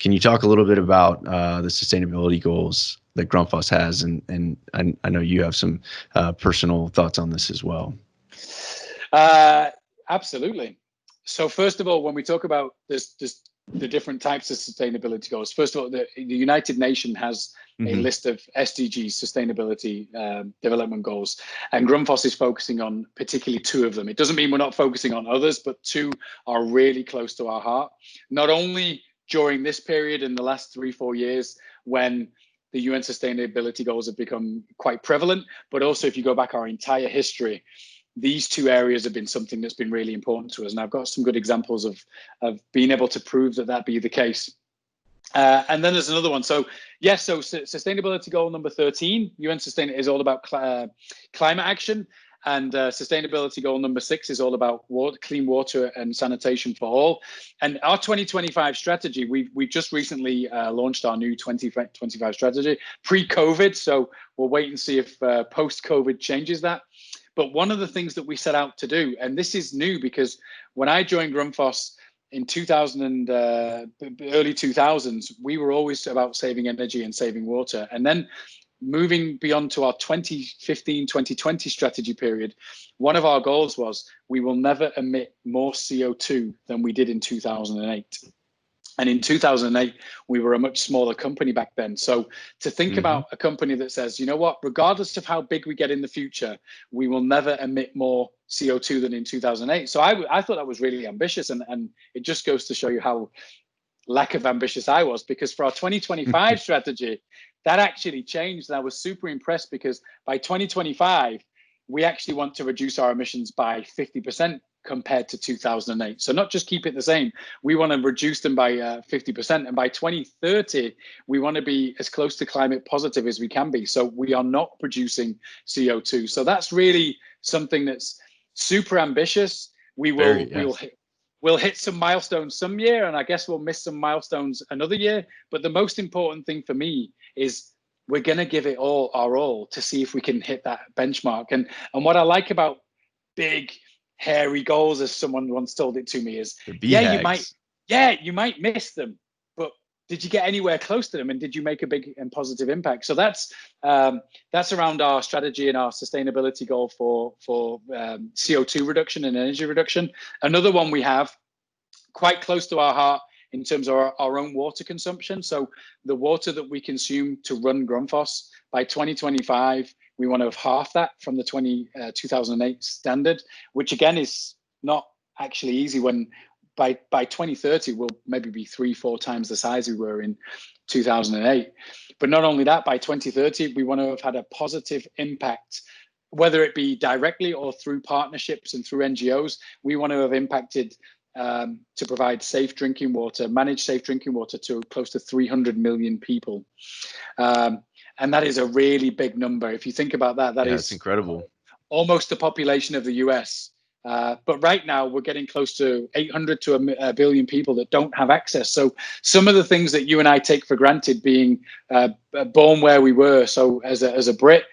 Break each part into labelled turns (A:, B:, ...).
A: Can you talk a little bit about the sustainability goals that Grundfos has? And I know you have some personal thoughts on this as well.
B: Absolutely. So first of all, when we talk about the different types of sustainability goals, first of all, the United Nations has a list of SDGs, sustainability development goals, and Grundfos is focusing on particularly 2 of them. It doesn't mean we're not focusing on others, but 2 are really close to our heart. Not only during this period in the last 3-4 years when the UN sustainability goals have become quite prevalent, but also if you go back our entire history, these 2 areas have been something that's been really important to us. And I've got some good examples of being able to prove that be the case. And then there's another one. So yes, so sustainability goal number 13, UN Sustain is all about climate action. And sustainability goal number 6 is all about clean water and sanitation for all. And our 2025 strategy, we've just recently launched our new 2025 strategy pre-COVID. So we'll wait and see if post-COVID changes that. But one of the things that we set out to do, and this is new because when I joined Grundfos in 2000 and early 2000s, we were always about saving energy and saving water. And then moving beyond to our 2015-2020 strategy period, one of our goals was we will never emit more CO2 than we did in 2008. And in 2008, we were a much smaller company back then. So to think about a company that says, you know what, regardless of how big we get in the future, we will never emit more CO2 than in 2008. So I thought that was really ambitious. And it just goes to show you how lack of ambitious I was, because for our 2025 strategy, that actually changed. And I was super impressed because by 2025, we actually want to reduce our emissions by 50% compared to 2008. So not just keep it the same, we want to reduce them by 50%. And by 2030, we want to be as close to climate positive as we can be. So we are not producing CO2. So that's really something that's super ambitious. We'll hit some milestones some year, and I guess we'll miss some milestones another year. But the most important thing for me is we're going to give it our all to see if we can hit that benchmark. And what I like about big, hairy goals, as someone once told it to me, is you might miss them, but did you get anywhere close to them, and did you make a big and positive impact? So that's around our strategy and our sustainability goal for CO2 reduction and energy reduction. Another one we have quite close to our heart in terms of our own water consumption. So the water that we consume to run Grundfos, by 2025, we want to have half that from the 2008 standard, which again is not actually easy when by 2030, we'll maybe be 3-4 times the size we were in 2008. But not only that, by 2030, we want to have had a positive impact, whether it be directly or through partnerships and through NGOs. We want to have impacted to provide safe drinking water, manage safe drinking water to close to 300 million people. And that is a really big number. If you think about that, it's
A: incredible.
B: Almost the population of the US. But right now we're getting close to 800 to a billion people that don't have access. So some of the things that you and I take for granted, being born where we were. So as a Brit,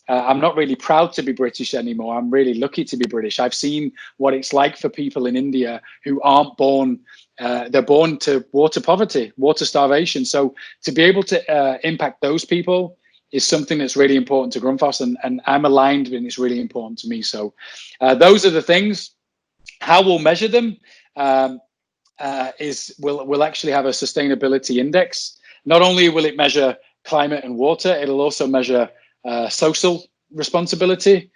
B: I'm not really proud to be British anymore. I'm really lucky to be British. I've seen what it's like for people in India who aren't born. They're born to water poverty, water starvation. So to be able to impact those people is something that's really important to Grundfos, and I'm aligned, and it's really important to me. So those are the things. How we'll measure them is we'll actually have a sustainability index. Not only will it measure climate and water, it'll also measure social responsibility.